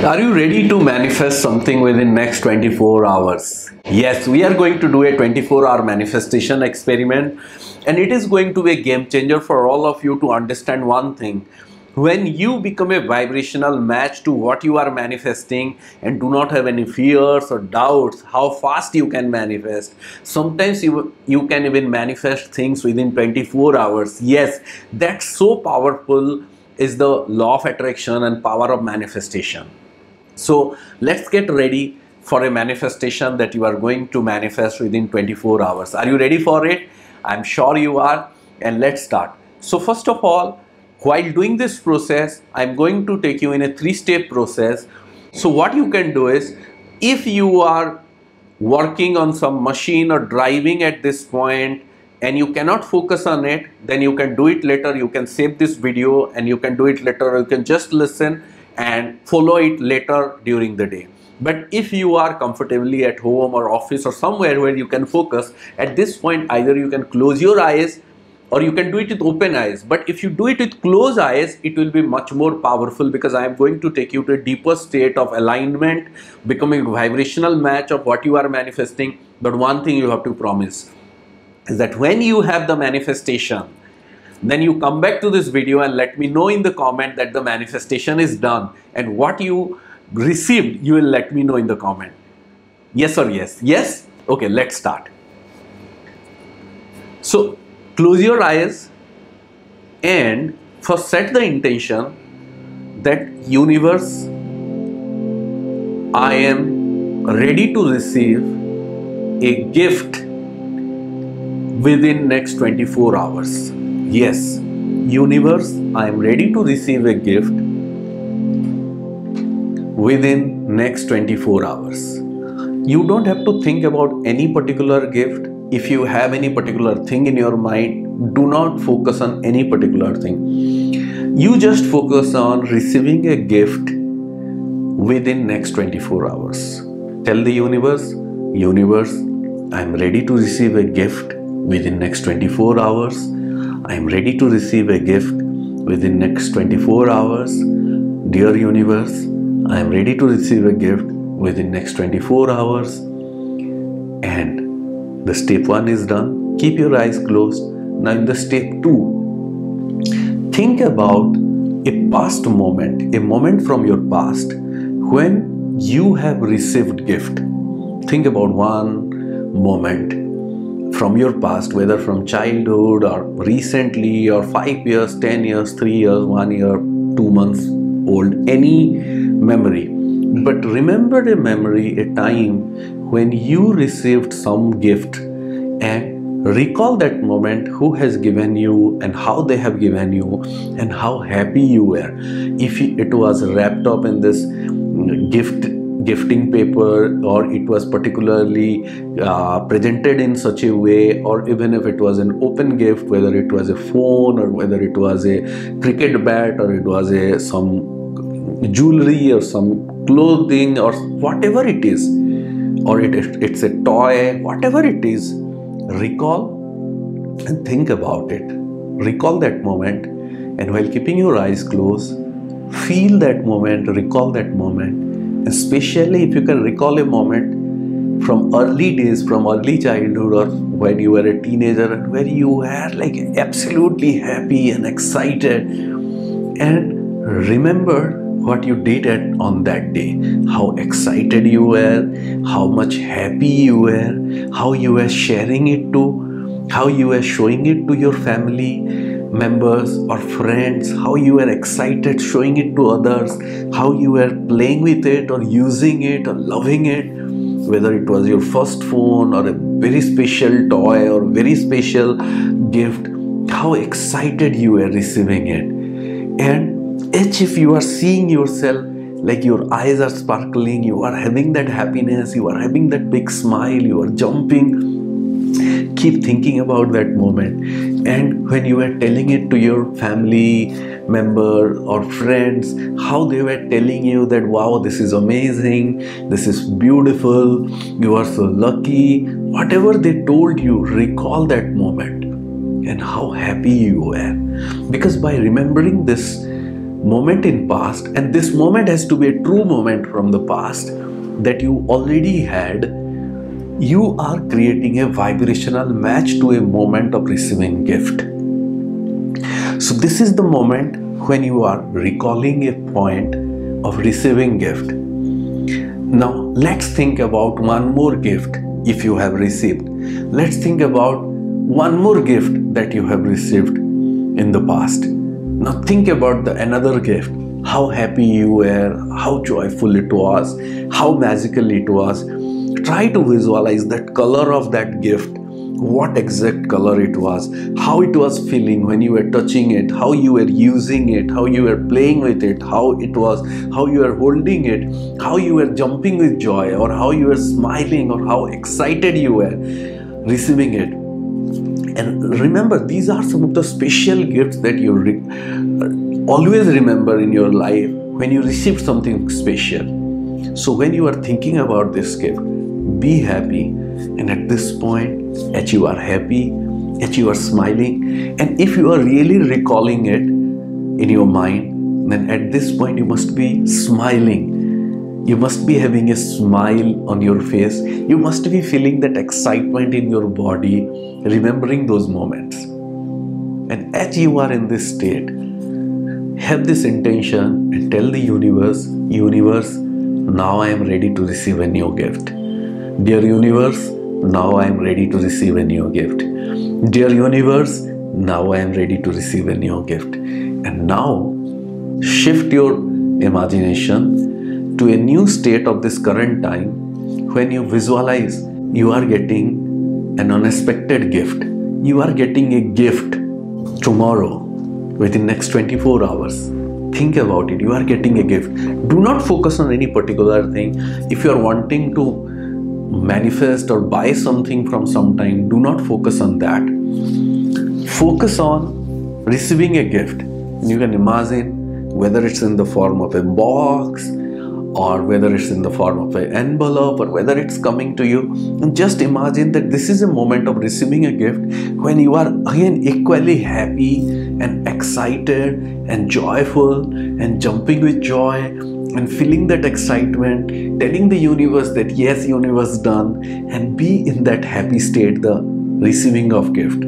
Are you ready to manifest something within next 24 hours? Yes, we are going to do a 24-hour manifestation experiment, and it is going to be a game changer for all of you to understand one thing. When you become a vibrational match to what you are manifesting and do not have any fears or doubts how fast you can manifest, sometimes you can even manifest things within 24 hours. Yes, that's so powerful is the law of attraction and power of manifestation. So let's get ready for a manifestation that you are going to manifest within 24 hours. Are you ready for it? I'm sure you are, and let's start. So first of all, while doing this process, I'm going to take you in a 3-step process. So what you can do is, if you are working on some machine or driving at this point and you cannot focus on it, then you can do it later. You can save this video and you can do it later, or you can just listen and follow it later during the day. But if you are comfortably at home or office or somewhere where you can focus, at this point either you can close your eyes or you can do it with open eyes. But if you do it with closed eyes, it will be much more powerful, because I am going to take you to a deeper state of alignment, becoming a vibrational match of what you are manifesting. But one thing you have to promise is that when you have the manifestation, then you come back to this video and let me know in the comment that the manifestation is done, and what you received you will let me know in the comment. Yes or yes? Yes? Okay, let's start. So close your eyes and first set the intention that universe, I am ready to receive a gift within next 24 hours. Yes, universe, I am ready to receive a gift within next 24 hours. You don't have to think about any particular gift. If you have any particular thing in your mind, do not focus on any particular thing. You just focus on receiving a gift within next 24 hours. Tell the universe, universe, I am ready to receive a gift within next 24 hours. I am ready to receive a gift within next 24 hours. Dear universe, I am ready to receive a gift within next 24 hours. And the step 1 is done. Keep your eyes closed. Now in the step 2, think about a past moment, a moment from your past when you have received gift. Think about one moment from your past, whether from childhood or recently, or 5 years, 10 years, 3 years, 1 year, 2 months old, any memory. But remember a memory, a time when you received some gift, and recall that moment, who has given you and how they have given you and how happy you were. If it was wrapped up in this gifting paper, or it was particularly presented in such a way, or even if it was an open gift, whether it was a phone or whether it was a cricket bat or it was some jewelry or some clothing or whatever it is, or it's a toy, whatever it is, recall and think about it. Recall that moment, and while keeping your eyes closed, feel that moment, recall that moment. Especially if you can recall a moment from early days, from early childhood, or when you were a teenager, and where you were like absolutely happy and excited, and remember what you did on that day, how excited you were, how much happy you were, how you were sharing it to, how you were showing it to your family members or friends, how you were excited showing it to others, how you were playing with it or using it or loving it, whether it was your first phone or a very special toy or very special gift, how excited you were receiving it. And each, if you are seeing yourself, like your eyes are sparkling, you are having that happiness, you are having that big smile, you are jumping, keep thinking about that moment. And when you are telling it to your family member or friends, how they were telling you that, wow, this is amazing, this is beautiful, you are so lucky, whatever they told you, recall that moment and how happy you were. Because by remembering this moment in past, and this moment has to be a true moment from the past that you already had, you are creating a vibrational match to a moment of receiving gift. So this is the moment when you are recalling a point of receiving gift. Now let's think about one more gift. If you have received, let's think about one more gift that you have received in the past. Now think about another gift, how happy you were, how joyful it was, how magical it was. Try to visualize that color of that gift, what exact color it was, how it was feeling when you were touching it, how you were using it, how you were playing with it, how you were holding it, how you were jumping with joy, or how you were smiling, or how excited you were receiving it. And remember, these are some of the special gifts that you always remember in your life when you receive something special. So when you are thinking about this gift, be happy. And at this point, as you are happy, as you are smiling, and if you are really recalling it in your mind, then at this point you must be smiling. You must be having a smile on your face. You must be feeling that excitement in your body, remembering those moments. And as you are in this state, have this intention and tell the universe, now I am ready to receive a new gift. Dear universe, now I am ready to receive a new gift. Dear universe, now I am ready to receive a new gift. And now shift your imagination to a new state of this current time when you visualize you are getting an unexpected gift. You are getting a gift tomorrow within next 24 hours. Think about it. You are getting a gift. Do not focus on any particular thing. If you are wanting to manifest or buy something from some time, do not focus on that. Focus on receiving a gift. You can imagine whether it's in the form of a box, or whether it's in the form of an envelope, or whether it's coming to you. And just imagine that this is a moment of receiving a gift when you are again equally happy and excited and joyful and jumping with joy and feeling that excitement, telling the universe that yes, universe done, and be in that happy state, the receiving of gift.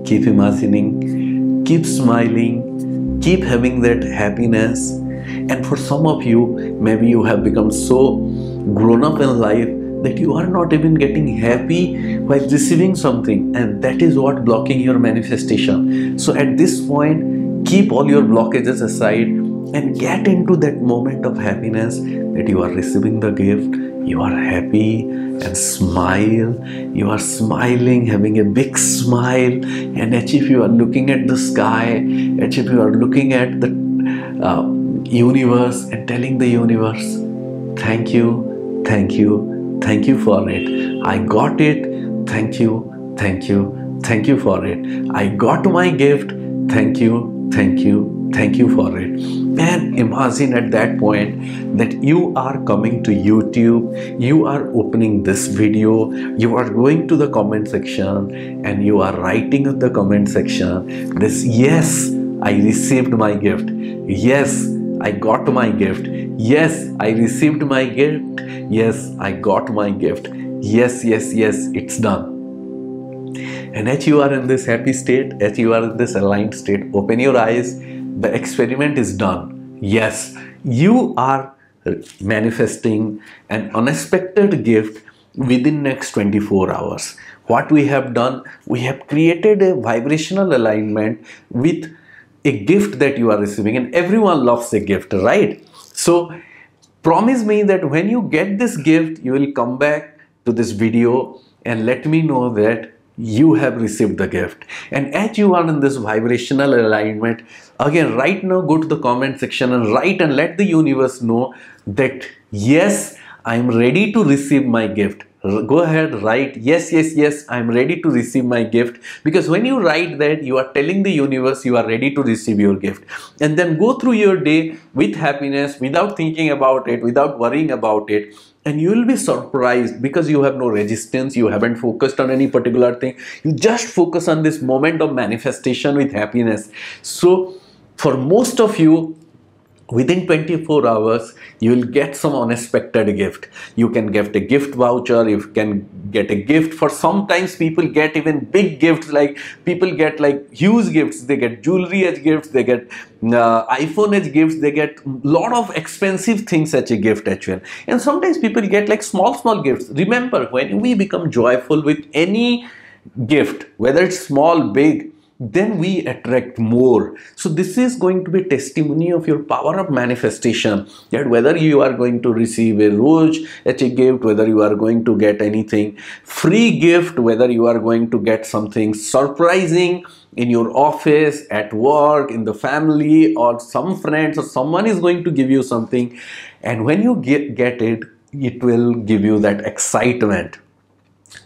Keep imagining, keep smiling, keep having that happiness. And for some of you, maybe you have become so grown up in life that you are not even getting happy while receiving something, and that is what blocking your manifestation. So at this point, keep all your blockages aside and get into that moment of happiness that you are receiving the gift. You are happy and smile. You are smiling, having a big smile, and as if you are looking at the sky, as if you are looking at the universe and telling the universe, thank you, thank you, thank you for it. I got it. Thank you, thank you, thank you for it. I got my gift. Thank you, thank you, thank you for it. And imagine at that point that you are coming to YouTube, you are opening this video, you are going to the comment section and you are writing in the comment section this, yes, I received my gift. Yes, I got my gift. Yes, I received my gift. Yes, I got my gift. Yes, yes, yes, it's done. And as you are in this happy state, as you are in this aligned state, open your eyes. The experiment is done. Yes, you are manifesting an unexpected gift within next 24 hours. What we have done, we have created a vibrational alignment with a gift that you are receiving, and everyone loves a gift, right? So promise me that when you get this gift, you will come back to this video and let me know that you have received the gift. And as you are in this vibrational alignment, again right now go to the comment section and write and let the universe know that yes, I am ready to receive my gift. Go ahead, write yes, yes, yes, I am ready to receive my gift. Because when you write that, you are telling the universe you are ready to receive your gift. And then go through your day with happiness, without thinking about it, without worrying about it. And you will be surprised because you have no resistance, you haven't focused on any particular thing. You just focus on this moment of manifestation with happiness. So For most of you, within 24 hours you will get some unexpected gift. You can get a gift voucher, you can get a gift. For sometimes people get even big gifts, like people get like huge gifts. They get jewelry as gifts, they get iPhone as gifts, they get lot of expensive things as a gift actually. And sometimes people get like small gifts. Remember, when we become joyful with any gift, whether it's small, big, then we attract more. So this is going to be testimony of your power of manifestation, that whether you are going to receive a rose as a gift, whether you are going to get anything free gift, whether you are going to get something surprising in your office, at work, in the family, or some friends or someone is going to give you something, and when you get it, it will give you that excitement.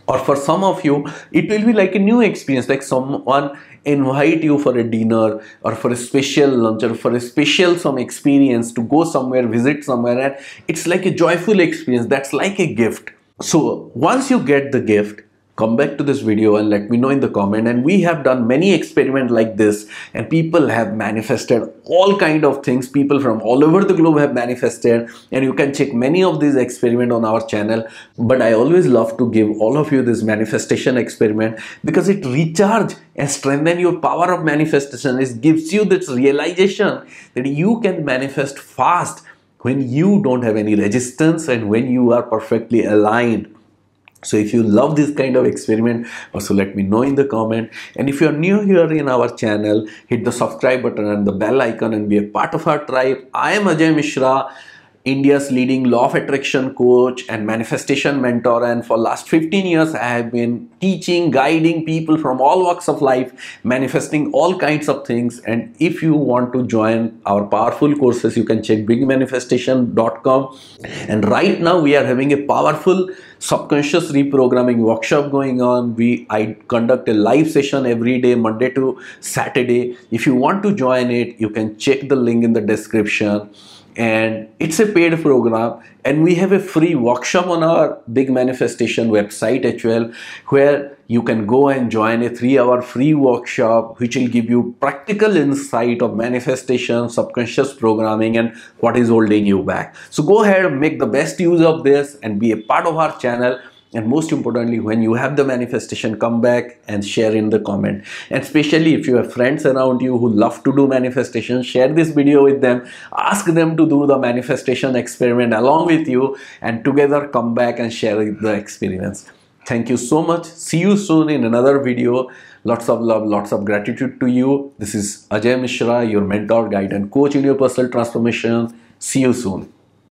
Or for some of you, it will be like a new experience, like someone invite you for a dinner or for a special lunch or for a special some experience to go somewhere, visit somewhere, and it's like a joyful experience. That's like a gift. So once you get the gift, come back to this video and let me know in the comment. And we have done many experiments like this, and people have manifested all kind of things. People from all over the globe have manifested, and you can check many of these experiments on our channel. But I always love to give all of you this manifestation experiment because it recharge and strengthen your power of manifestation. It gives you this realization that you can manifest fast when you don't have any resistance and when you are perfectly aligned. So if you love this kind of experiment, also let me know in the comment. And if you are new here in our channel, hit the subscribe button and the bell icon and be a part of our tribe. I am Ajay Mishra, India's leading law of attraction coach and manifestation mentor, and for last 15 years I have been teaching, guiding people from all walks of life, manifesting all kinds of things. And if you want to join our powerful courses, you can check bigmanifestation.com. And right now we are having a powerful subconscious reprogramming workshop going on. I conduct a live session every day, Monday to Saturday. If you want to join it, you can check the link in the description. And it's a paid program, and we have a free workshop on our Big Manifestation website as well, where you can go and join a 3-hour free workshop which will give you practical insight of manifestation, subconscious programming, and what is holding you back. So go ahead, make the best use of this and be a part of our channel. And most importantly, when you have the manifestation, come back and share in the comment. And especially if you have friends around you who love to do manifestation, share this video with them. Ask them to do the manifestation experiment along with you, and together come back and share the experience. Thank you so much. See you soon in another video. Lots of love, lots of gratitude to you. This is Ajay Mishra, your mentor, guide, and coach in your personal transformation. See you soon.